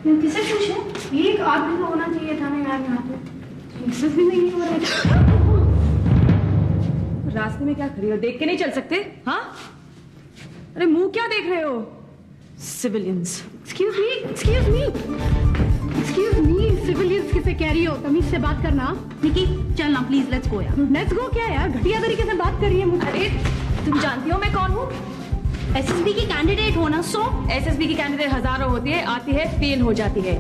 किसे पूछे? एक आदमी तो होना चाहिए था ना यार यहाँ पे। इससे भी नहीं हो रहा है। रास्ते में क्या खड़ी हो? देख के नहीं चल सकते? हाँ, अरे मुंह क्या देख रहे हो? Civilians. Excuse me, excuse me, excuse me, civilians किसे कह रही हो? तमीज से बात करना। निकी चल ना प्लीज, लेट्स गो यार। लेट्स गो क्या यार, घटिया तरीके से बात कर रही है मुझे। अरे तुम जानती हो मैं कौन हूँ? एसएसबी की कैंडिडेट होना। सो एसएसबी की कैंडिडेट हजारों होती है, आती है फेल हो जाती है।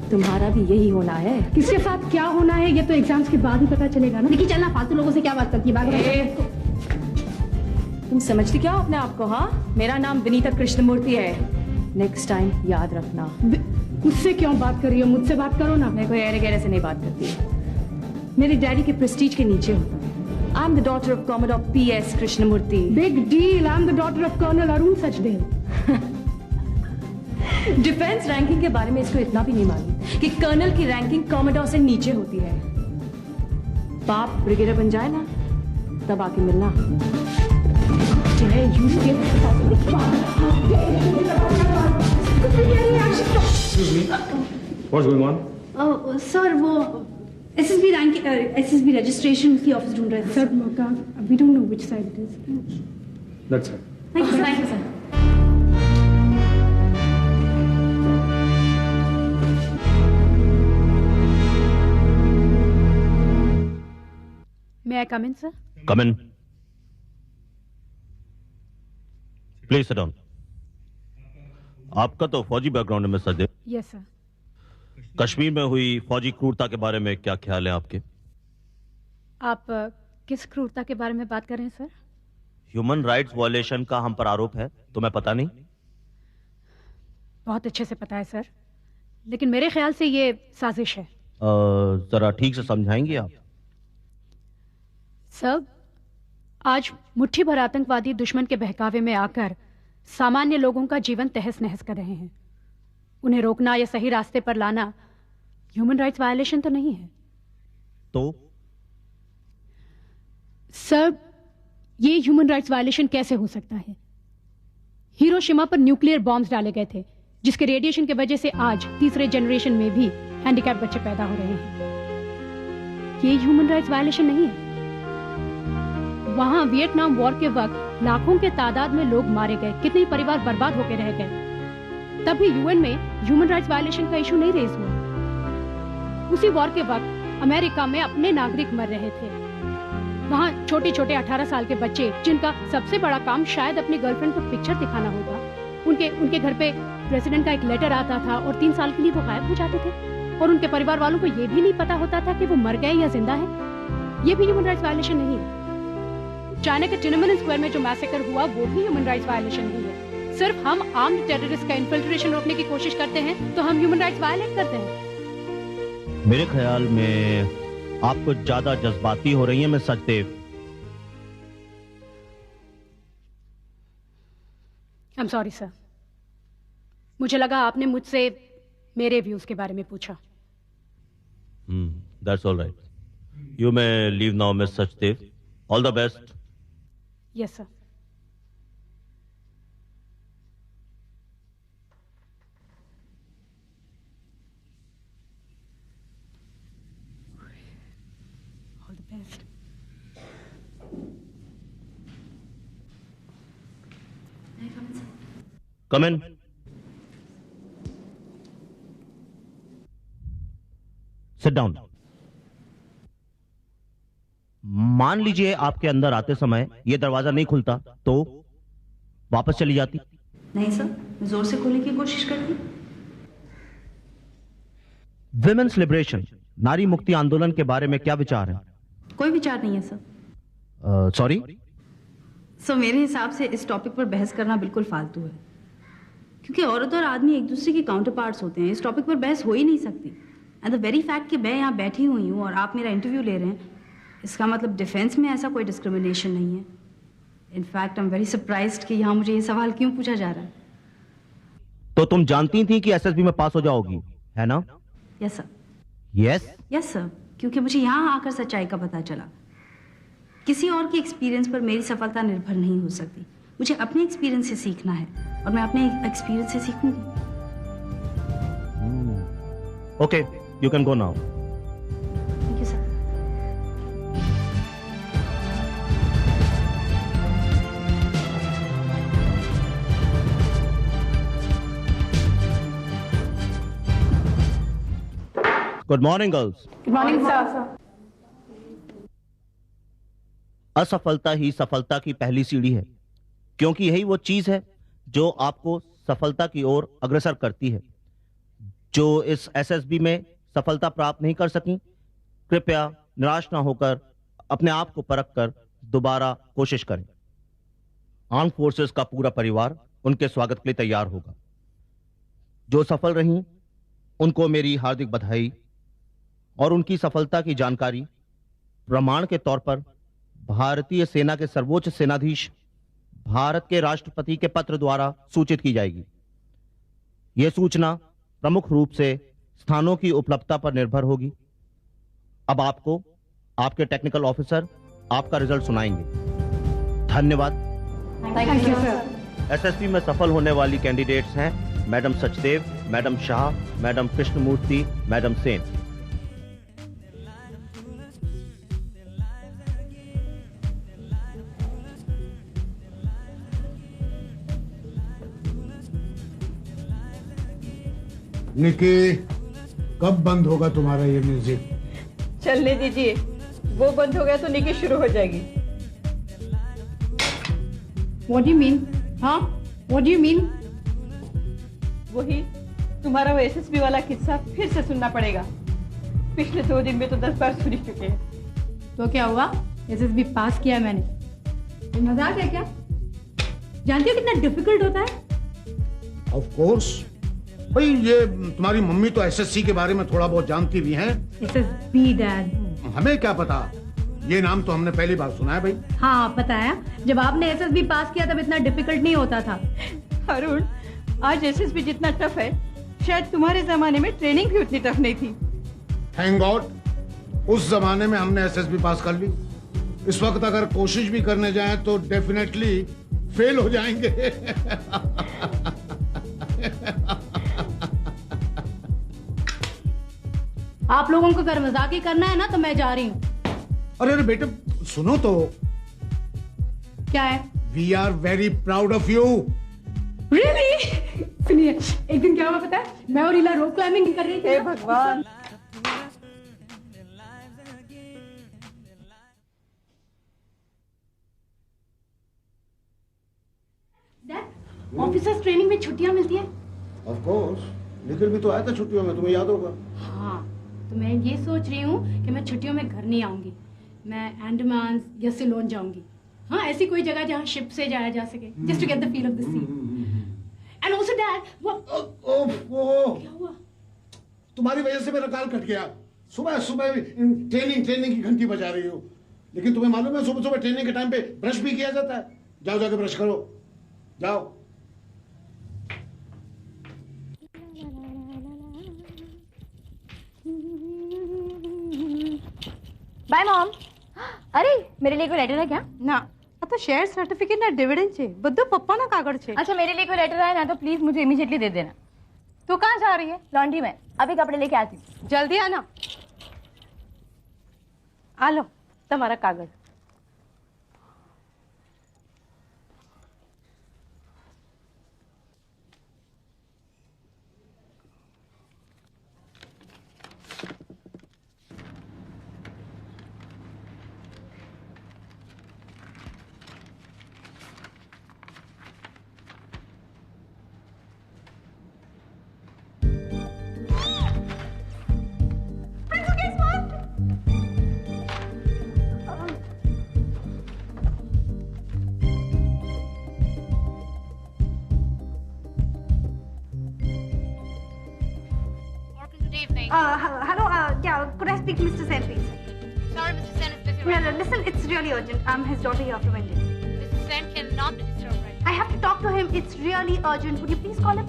तुम्हारा भी यही होना है। किसके साथ क्या होना है ये तो एग्जाम्स के बाद ही पता चलेगा ना। निकी चलना, फालतू लोगों से क्या बात करती है? तुम समझती क्या हो अपने आप को? हाँ, मेरा नाम विनीता कृष्णमूर्ति है। नेक्स्ट टाइम याद रखना। उससे क्यों बात कर रही हो? मुझसे बात करो ना। मैं कोई ऐरे गहरे से नहीं बात करती। मेरे डैडी के प्रेस्टीज के नीचे होता है। I am the daughter of commodore PS Krishnamurthy. Big deal, I am the daughter of colonel Arun Sachdev. Defence ranking के बारे में इसको इतना भी नहीं मालूम कि कर्नल की रैंकिंग कॉमोडोर से नीचे होती है। बाप ब्रिगेडियर बन जाए ना, तब आके मिलना। What's going on? सर वो एसएसबी रैंक, एसएसबी रजिस्ट्रेशन की ऑफिस ढूंढ रहे थे सर मौका, we don't know which side it is. That's it. Thank you sir. May I come in, sir? Come in. Please sit down. आपका तो फौजी background है mister Sachdev. Yes, sir. Kashmir में हुई फौजी क्रूरता के बारे में क्या ख्याल है आपके? आप किस क्रूरता के बारे में बात कर रहे हैं, सर? ह्यूमन राइट्स वायलेशन का हम पर आरोप है, तुम्हें पता नहीं? बहुत अच्छे से पता है, सर। लेकिन मेरे ख्याल से ये साजिश है। जरा ठीक से समझाएंगे आप? सर, आज मुट्ठी भर आतंकवादी दुश्मन के बहकावे में आकर सामान्य लोगों का जीवन तहस नहस कर रहे हैं। उन्हें रोकना या सही रास्ते पर लाना ह्यूमन राइट्स वायलेशन तो नहीं है। तो सर, ये ह्यूमन राइट्स वायलेशन कैसे हो सकता है? हिरोशिमा पर न्यूक्लियर बॉम्ब्स डाले गए थे, जिसके रेडिएशन की वजह से आज तीसरे जनरेशन में भी हैंडीकैप बच्चे पैदा हो रहे हैं। ये ह्यूमन राइट्स वायलेशन नहीं है। वहां वियतनाम वॉर के वक्त लाखों के तादाद में लोग मारे गए, कितने परिवार बर्बाद होकर रह गए। तभी यूएन में ह्यूमन राइट्स वायलेशन का इशू नहीं रेज हुआ। उसी वॉर के वक्त अमेरिका में अपने नागरिक मर रहे थे। वहाँ छोटे छोटे 18 साल के बच्चे, जिनका सबसे बड़ा काम शायद अपनी गर्लफ्रेंड को पिक्चर दिखाना होगा, उनके घर पे प्रेसिडेंट का एक लेटर आता था और 3 साल के लिए वो गायब हो जाते थे और उनके परिवार वालों को ये भी नहीं पता होता था कि वो मर गए या जिंदा है। ये भी ह्यूमन राइट्स वायलेशन नहीं है। चाइना के टिएनअनमेन स्क्वायर में जो मैसेकर हुआ वो भी ह्यूमन राइट्स वायलेशन नहीं है। सिर्फ हम आर्म्ड टेररिस्ट का इन्फिल्ट्रेशन रोकने की कोशिश करते हैं तो हम ह्यूमन राइट्स वायलेट करते हैं। मेरे ख्याल में आप कुछ ज्यादा जज्बाती हो रही हैं mister Sachdev. I am sorry sir, मुझे लगा आपने मुझसे मेरे व्यूज के बारे में पूछा। That's all right. You may leave now mister Sachdev. All the best. Yes sir. All the best. Come in. Sit down. मान लीजिए आपके अंदर आते समय यह दरवाजा नहीं खुलता तो वापस चली जाती? नहीं सर, मैं जोर से खोलने की कोशिश करती। विमेन्स लिबरेशन, नारी मुक्ति आंदोलन के बारे में क्या विचार है? कोई विचार नहीं है सर। सॉरी सर, मेरे हिसाब से इस टॉपिक पर बहस करना बिल्कुल फालतू है, क्योंकि औरत और आदमी एक दूसरे के काउंटर पार्ट्स होते हैं। इस टॉपिक पर बहस हो ही नहीं सकती। एंड द वेरी फैक्ट कि मैं यहाँ बैठी हुई हूँ और आप मेरा इंटरव्यू ले रहे हैं, इसका मतलब डिफेंस में ऐसा कोई डिस्क्रिमिनेशन नहीं है। In fact I am very surprised कि यहाँ मुझे ये सवाल क्यों पूछा जा रहा है। तो तुम जानती थी कि एसएसबी में पास हो जाओगी, है ना? Yes sir. यस सर, क्योंकि मुझे यहाँ आकर सच्चाई का पता चला। किसी और के एक्सपीरियंस पर मेरी सफलता निर्भर नहीं हो सकती। मुझे अपने एक्सपीरियंस से सीखना है और मैं अपने एक्सपीरियंस से सीखूंगी। Okay, you can go now. Thank you sir. Good morning girls. Good morning sir. असफलता ही सफलता की पहली सीढ़ी है, क्योंकि यही वो चीज है जो आपको सफलता की ओर अग्रसर करती है। जो इस एसएसबी में सफलता प्राप्त नहीं कर सकी, कृपया निराश ना होकर अपने आप को परख कर दोबारा कोशिश करें। आर्म फोर्सेस का पूरा परिवार उनके स्वागत के लिए तैयार होगा। जो सफल रहीं उनको मेरी हार्दिक बधाई और उनकी सफलता की जानकारी प्रमाण के तौर पर भारतीय सेना के सर्वोच्च सेनाधीश भारत के राष्ट्रपति के पत्र द्वारा सूचित की जाएगी। यह सूचना प्रमुख रूप से स्थानों की उपलब्धता पर निर्भर होगी। अब आपको आपके टेक्निकल ऑफिसर आपका रिजल्ट सुनाएंगे। धन्यवाद। Thank you sir. एसएसबी में सफल होने वाली कैंडिडेट्स हैं madam Sachdev, madam Shah, madam Krishnamurthy, madam Sen. Nikki, कब बंद होगा तुम्हारा ये म्यूजिक? चलने दीजिए, वो बंद हो गया तो निकी शुरू हो जाएगी। What do you mean? हाँ? What do you mean? वही तुम्हारा वो एसएसबी वाला किस्सा फिर से सुनना पड़ेगा। पिछले 2 दिन में तो 10 बार सुन चुके हैं। तो क्या हुआ? एसएसबी पास किया है मैंने। ये मजाक है क्या? जानती हो कितना डिफिकल्ट होता है? ऑफ कोर्स भाई, ये तुम्हारी मम्मी तो एसएससी के बारे में थोड़ा बहुत जानती भी हैं। SSB dad. हमें क्या पता, ये नाम तो हमने पहली बार सुना है भाई। हाँ पता है, जब आपने एसएसबी पास किया तब इतना डिफिकल्ट नहीं होता था। अरुण, आज एसएसबी जितना टफ है, शायद तुम्हारे जमाने में ट्रेनिंग भी उतनी टफ नहीं थी। थैंक गॉड, उस जमाने में हमने एसएसबी पास कर ली। इस वक्त अगर कोशिश भी करने जाएं तो डेफिनेटली फेल हो जाएंगे। आप लोगों को अगर मजाक ही करना है ना तो मैं जा रही हूँ। अरे बेटे सुनो तो, क्या है? We are very proud of you. Really? सुनिए, एक दिन क्या हुआ पता है? मैं और रीला रोप क्लाइंबिंग कर रही थी। हे भगवान। ऑफिसर्स ट्रेनिंग में छुट्टियां मिलती हैं? ऑफ कोर्स, निखिल भी तो आया था छुट्टियों में, तुम्हें याद होगा। हाँ, तो मैं ये सोच रही हूँ कि मैं छुट्टियों में घर नहीं आऊंगी। मैं अंडमान या सिलोन जाऊंगी। हाँ, ऐसी कोई जगह जहाँ शिप से जाया जा सके, just to get the feel of the sea. And also dad, क्या हुआ? तुम्हारी वजह से मेरा काल कट गया। सुबह सुबह ट्रेनिंग की घंटी बजा रही हो, लेकिन तुम्हें मालूम है सुबह सुबह ट्रेनिंग के टाइम पे ब्रश भी किया जाता है। जाओ जाके ब्रश करो, जाओ। Bye mom. अरे मेरे लिए कोई लेटर है क्या? ना, आता शेयर सर्टिफिकेट ना डिविडेंड छे, બધું પપ્પાના કાગળ છે। अच्छा, मेरे लिए कोई लेटर है ना तो प्लीज मुझे इमीडिएटली दे देना। तू कहाँ जा रही है? लॉन्ड्री में अभी कपड़े लेके आती हूँ। जल्दी आना। आ लो તમારા કાગળ। Hello, yeah, could I speak to Mr. Sen, please? Sorry, Mr. Sen is busy Yeah, right now. listen, it's really urgent. I'm his daughter here from India. Mr. Sen cannot be disturbed right now. I have to talk to him. It's really urgent. Would you please call him?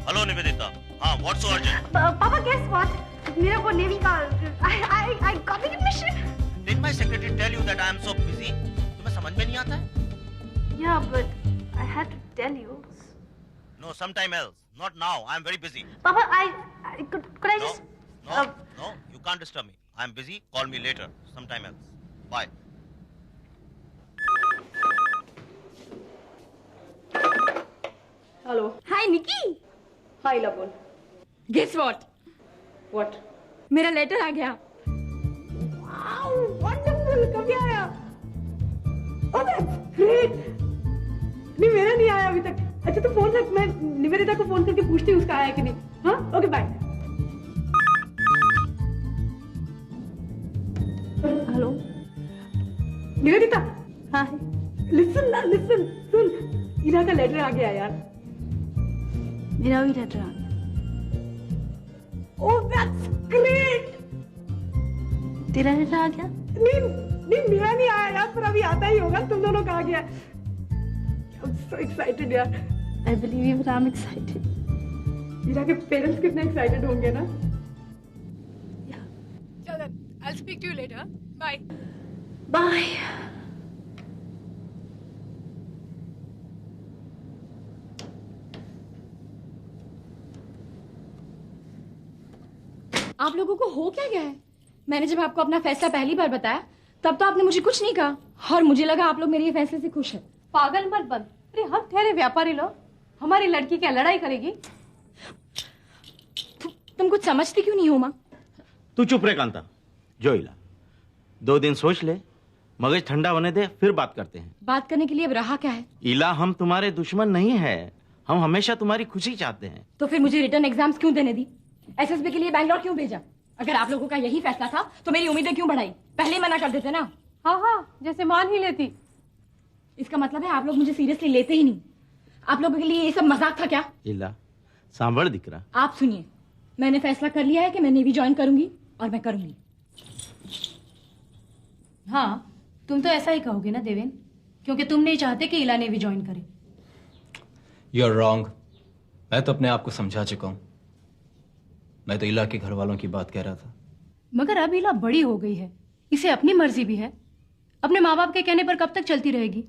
Hello Nivedita. हाँ, what's so urgent? Papa, guess what? मेरा वो navy का I got the admission. Did my secretary tell you that I am so busy? तुम्हें समझ में नहीं आता है? Yeah, but I had to tell you. No, sometime else. Not now. I'm very busy. Papa, could I just... No, you can't disturb me. I'm busy. Call me later. Sometime else. Bye. Hello. Hi, Nikki. Hi ला बोल। Guess what, what? मेरा letter आ गया। Wow, wonderful. कब आया? Oh that's great. नहीं, मेरा नहीं आया अभी तक। अच्छा तो फोन रख, मैं निवेदिता को फोन करके पूछती हूँ उसका आया कि नहीं। हाँ, ओके बाय। हेलो निवेदिता। हाँ लिसन सुन, इला का लेटर आ गया यार। मेरा भी लेटर आ गया। ओह दैट्स ग्रेट। तेरा लेटर आ गया? नहीं मेरा नहीं आया यार, पर अभी आता ही होगा। तुम दोनों का आ गया। I'm so excited यार। I believe you, but I'm excited. Meera के पेरेंट्स कितने एक्साइटेड होंगे ना। चलो, I'll speak to you later. Bye. Bye. आप लोगों को हो क्या गया है? मैंने जब आपको अपना फैसला पहली बार बताया तब तो आपने मुझे कुछ नहीं कहा और मुझे लगा आप लोग मेरे ये फैसले से खुश हैं। पागल मत बन। अरे हम ठहरे व्यापारी लोग, हमारी लड़की क्या लड़ाई करेगी? तुम कुछ समझती क्यों नहीं हो माँ? तू चुप रहे कांता। जो इला 2 दिन सोच ले, मगज ठंडा होने दे, फिर बात करते हैं। बात करने के लिए अब रहा क्या है? इला, हम तुम्हारे दुश्मन नहीं है, हम हमेशा तुम्हारी खुशी चाहते हैं। तो फिर मुझे रिटर्न एग्जाम्स क्यों देने दी? एसएसबी के लिए बैंगलोर क्यों भेजा? अगर आप लोगों का यही फैसला था तो मेरी उम्मीदें क्यों बढ़ाई? पहले ही मना कर देते ना। हाँ, जैसे मान ही लेती। इसका मतलब है आप लोग मुझे सीरियसली लेते ही नहीं। आप लोगों के लिए ये सब मजाक था क्या? इला सांभर दिख रहा। आप सुनिए, मैंने फैसला कर लिया है कि मैं नेवी ज्वाइन करूंगी और मैं करूंगी। हाँ, तुम तो ऐसा ही कहोगे ना देवेन, क्योंकि तुम नहीं चाहते कि इला नेवी ज्वाइन करे। You are wrong. मैं तो अपने आप को समझा चुका हूं। मैं तो इला के घर वालों की बात कह रहा था। मगर अब इला बड़ी हो गई है, इसे अपनी मर्जी भी है। अपने माँ बाप के कहने पर कब तक चलती रहेगी?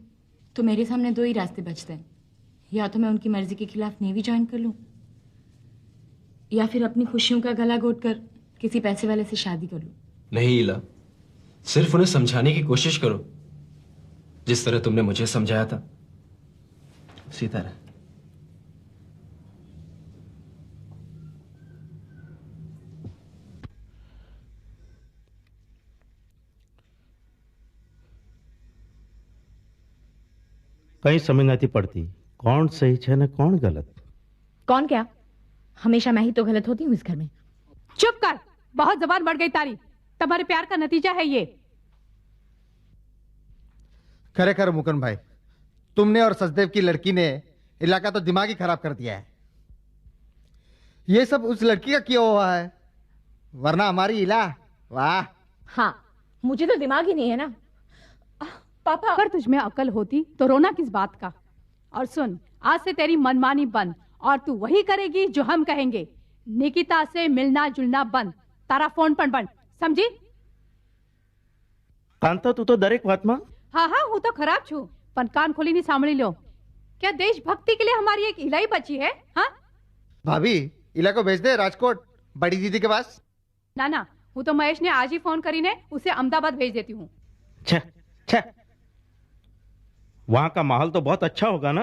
तो मेरे सामने 2 ही रास्ते बचते हैं, या तो मैं उनकी मर्जी के खिलाफ नेवी ज्वाइन कर लूं या फिर अपनी खुशियों का गला घोट कर किसी पैसे वाले से शादी कर लूं। नहीं इला, सिर्फ उन्हें समझाने की कोशिश करो जिस तरह तुमने मुझे समझाया था। सीता रहे। कहीं समझ नहीं पड़ती कौन सही है ना कौन गलत। कौन क्या? हमेशा मैं ही तो गलत होती हूँ इस घर में। चुप कर, बहुत जबान बढ़ गई तारी। तुम्हारे प्यार का नतीजा है ये। खरेखर मुकुंद भाई, तुमने और सचदेव की लड़की ने इलाका तो दिमाग ही खराब कर दिया है। ये सब उस लड़की का किया हुआ है, वरना हमारी इला, वाह। हाँ, मुझे तो दिमाग ही नहीं है ना। पापा, अगर तुझमें अकल होती तो रोना किस बात का। और सुन, आज से तेरी मनमानी बंद और तू वही करेगी जो हम कहेंगे। निकिता से मिलना जुलना बंद, तारा फोन पर बंद, समझी? कांता तू तो दरेक बात में। हाँ, હું તો ખરાબ છું, પણ કાન ખોલીને સાંભળી લો। क्या देशभक्ति के लिए हमारी एक इलाई बची है? हाँ भाभी, इला को भेज दे राजकोट बड़ी दीदी के पास। ना, હું તો મહેશ ने आज ही फोन કરીને उसे अहमदाबाद भेज देती हूँ। छे, वहां का माहौल तो बहुत अच्छा होगा ना?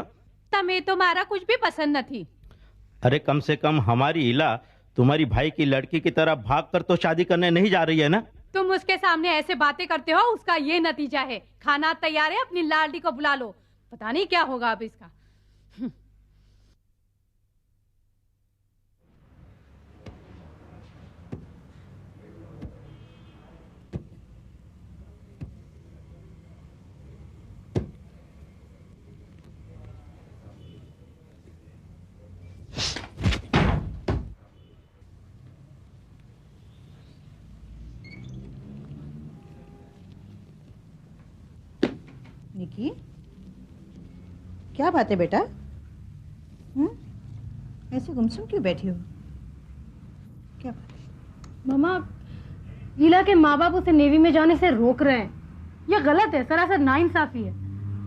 तमें तो मारा कुछ भी पसंद न थी। अरे कम से कम हमारी इला तुम्हारी भाई की लड़की की तरह भाग कर तो शादी करने नहीं जा रही है ना? तुम उसके सामने ऐसे बातें करते हो, उसका ये नतीजा है। खाना तैयार है, अपनी लाडली को बुला लो। पता नहीं क्या होगा अब इसका। निकी, क्या बात है बेटा? ऐसे गुमसुम क्यों बैठी हो? क्या बात है? मामा, लीला के माँ बाप उसे नेवी में जाने से रोक रहे हैं। यह गलत है, सरासर नाइंसाफी है।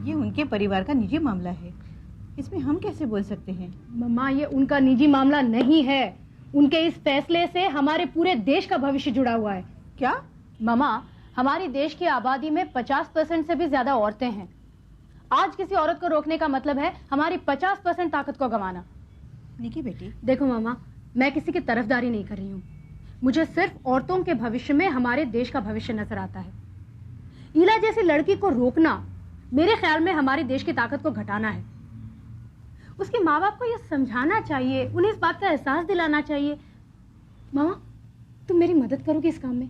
ये उनके परिवार का निजी मामला है। इसमें हम कैसे बोल सकते हैं? मम्मा, ये उनका निजी मामला नहीं है। उनके इस फैसले से हमारे पूरे देश का भविष्य जुड़ा हुआ है। क्या? मम्मा, हमारी देश की आबादी में 50% से भी ज्यादा औरतें हैं। आज किसी औरत को रोकने का मतलब है हमारी 50% ताकत को गंवाना। निकी बेटी, देखो मामा, मैं किसी की तरफदारी नहीं कर रही हूँ। मुझे सिर्फ औरतों के भविष्य में हमारे देश का भविष्य नजर आता है। ईला जैसी लड़की को रोकना मेरे ख्याल में हमारे देश की ताकत को घटाना है। उसके माँ बाप को यह समझाना चाहिए, उन्हें इस बात का एहसास दिलाना चाहिए। मामा, तुम मेरी मदद करोगी इस काम में?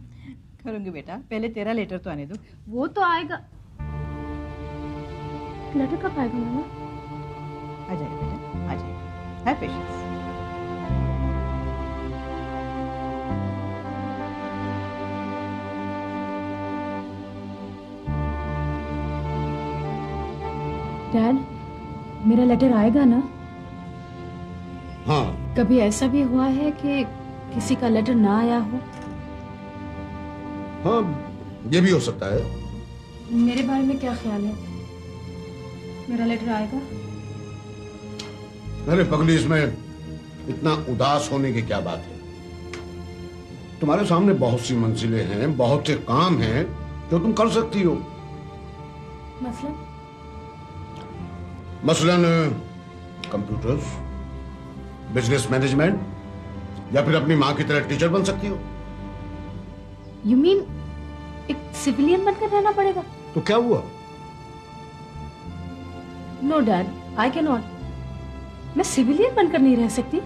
करूंगी बेटा, पहले तेरा लेटर तो आने दो। वो तो आएगा। लेटर कब आएगा मामा? आ जाएगा बेटा, आ जाएगा। है पेशेंस। डैड, मेरा लेटर आएगा ना? हाँ। कभी ऐसा भी हुआ है कि किसी का लेटर ना आया हो? हाँ, ये भी हो सकता है। मेरे बारे में क्या ख्याल है? मेरा लेटर आएगा? अरे पगली, इसमें इतना उदास होने की क्या बात है? तुम्हारे सामने बहुत सी मंजिलें हैं, बहुत से काम हैं जो तुम कर सकती हो। मसलन कंप्यूटर्स, बिजनेस मैनेजमेंट, या फिर अपनी माँ की तरह टीचर बन सकती हो। You mean एक सिविलियन बनकर रहना पड़ेगा? तो क्या हुआ? No dad, I can not. मैं सिविलियन बनकर नहीं रह सकती।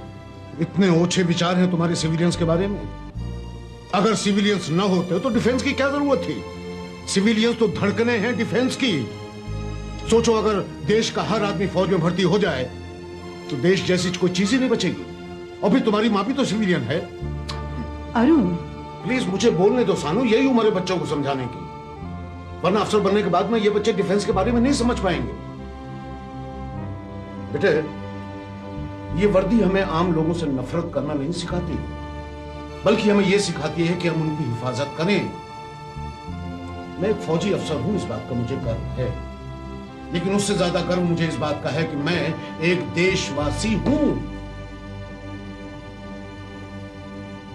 इतने ओछे विचार हैं तुम्हारे सिविलियंस के बारे में। अगर सिविलियंस न होते तो डिफेंस की क्या जरूरत थी? सिविलियंस तो धड़कने हैं डिफेंस की। सोचो, अगर देश का हर आदमी फौज में भर्ती हो जाए तो देश जैसी कोई चीज ही नहीं बचेगी। और फिर तुम्हारी माँ भी तो सिविलियन है। अरुण, प्लीज मुझे बोलने दो सानू, यही उम्र है बच्चों को समझाने की। वरना अफसर बनने के बाद में ये बच्चे डिफेंस के बारे में नहीं समझ पाएंगे। बेटे, ये वर्दी हमें आम लोगों से नफरत करना नहीं सिखाती, बल्कि हमें यह सिखाती है कि हम उनकी हिफाजत करें। मैं एक फौजी अफसर हूं, इस बात का मुझे गर्व है, लेकिन उससे ज्यादा गर्व मुझे इस बात का है कि मैं एक देशवासी हूं।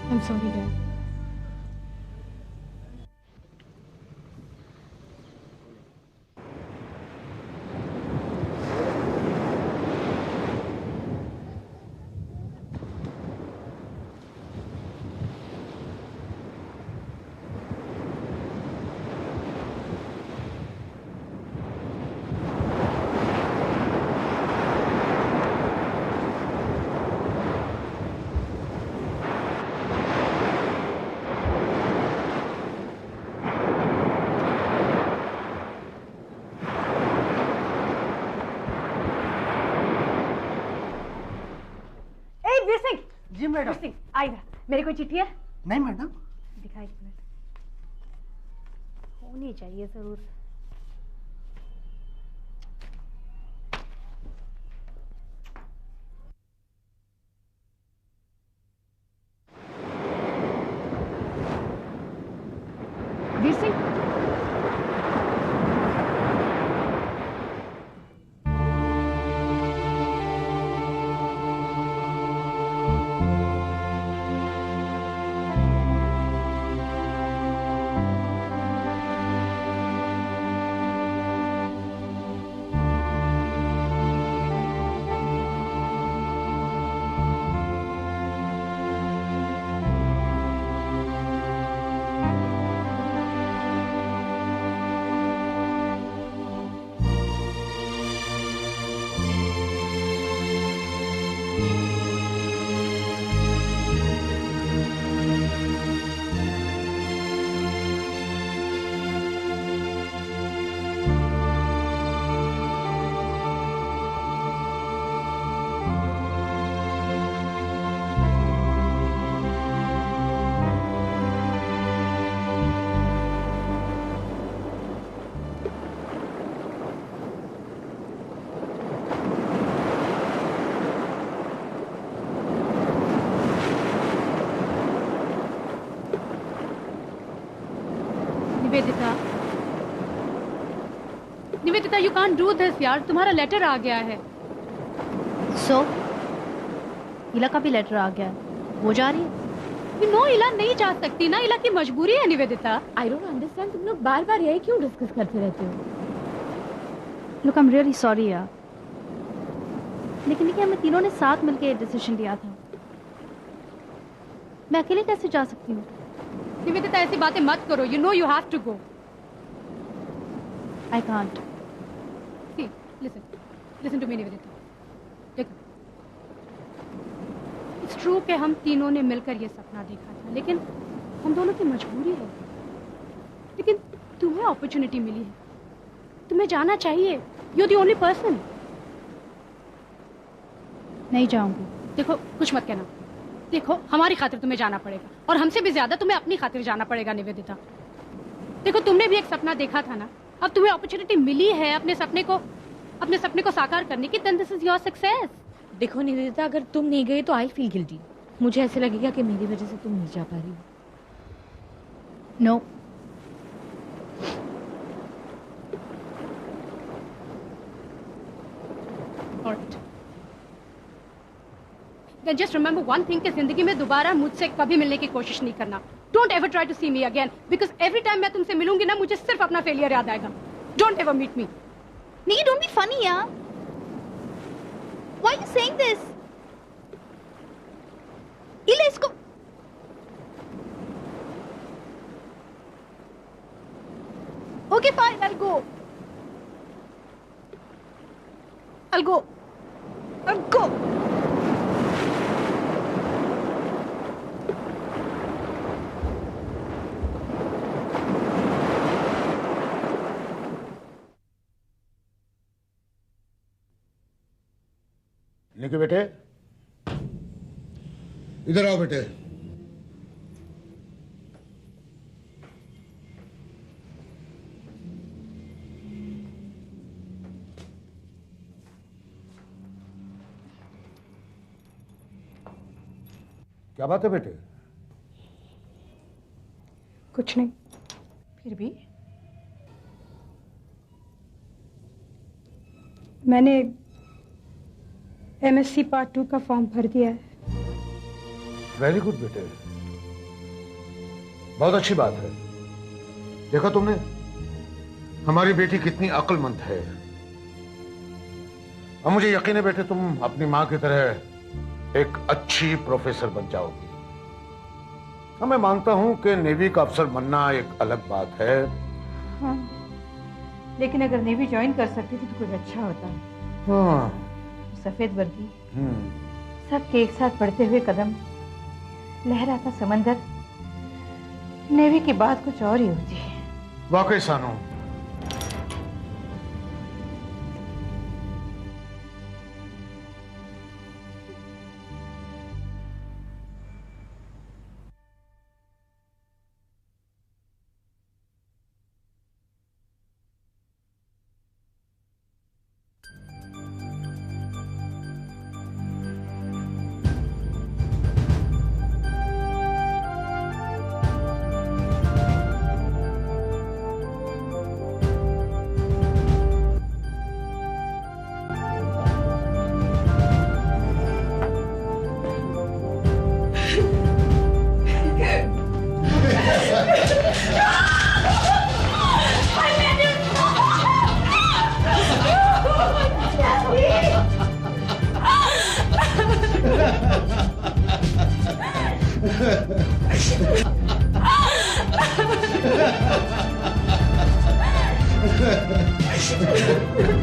I'm sorry, Dad. Ji madam. आइए, मेरी कोई चिट्ठी है? नहीं मैडम। दिखाई, एक मिनट, होनी चाहिए जरूर। Veer Singh, Nivedita, Nivedita, you can't do this यार। तुम्हारा लेटर आ गया है। सो इला का भी लेटर आ गया है, वो जा रही है? नो इला नहीं जा सकती ना, इला की मजबूरी है निवेदिता। आई डोंट अंडरस्टैंड, तुम लोग बार बार यही क्यों डिस्कस करते रहते हो? Look I am really sorry यार, लेकिन देखिए हमें तीनों ने साथ मिलकर डिसीजन लिया था, मैं अकेले कैसे जा सकती हूँ? निवेदिता ऐसी बातें मत करो, you know you have to go. I can't. See listen to me Nivedita, देखो इट्स ट्रू कि हम तीनों ने मिलकर ये सपना देखा था, लेकिन हम दोनों की मजबूरी है। लेकिन तुम्हें अपॉर्चुनिटी मिली है, तुम्हें जाना चाहिए, you are the only person. नहीं जाऊंगी। देखो कुछ मत कहना, देखो हमारी खातिर तुम्हें जाना पड़ेगा, और हमसे भी ज्यादा तुम्हें अपनी खातिर जाना पड़ेगा निवेदिता। देखो तुमने भी एक सपना देखा था ना, अब तुम्हें अपॉर्चुनिटी मिली है अपने सपने को साकार करने की, then this is your success. देखो निवेदिता, अगर तुम नहीं गए तो आई फील गिल्टी। मुझे ऐसे लगेगा कि मेरी वजह से तुम नहीं जा पा रही हो। No Alright. Then just remember one thing कि जिंदगी में दोबारा मुझसे कभी मिलने की कोशिश नहीं करना। Don't ever try to see me again, because every time मैं तुमसे मिलूंगी ना, मुझे सिर्फ अपना फेलियर याद आएगा। Don't ever meet me. Nikki, don't be funny, yaar. Why are you saying this? Ila, isko... Okay, fine, I'll go. I'll go. I'll go. निकी बेटे, इधर आओ बेटे। क्या बात है बेटे? कुछ नहीं। फिर भी मैंने MSc पार्ट 2 का फॉर्म भर दिया है। वेरी गुड बेटे, बहुत अच्छी बात है। देखा तुमने हमारी बेटी कितनी अक्लमंद है। और मुझे यकीन है बेटे तुम अपनी मां की तरह एक अच्छी प्रोफेसर बन जाओगी। हाँ, मैं मानता हूं कि नेवी का अफसर बनना एक अलग बात है। हाँ, लेकिन अगर नेवी ज्वाइन कर सकती थी तो कुछ अच्छा होता। हाँ, सफेद वर्दी, सबके एक साथ बढ़ते हुए कदम, लहराता समंदर, नेवी की बात कुछ और ही होती है। वाकई सानू, Ha ha ha!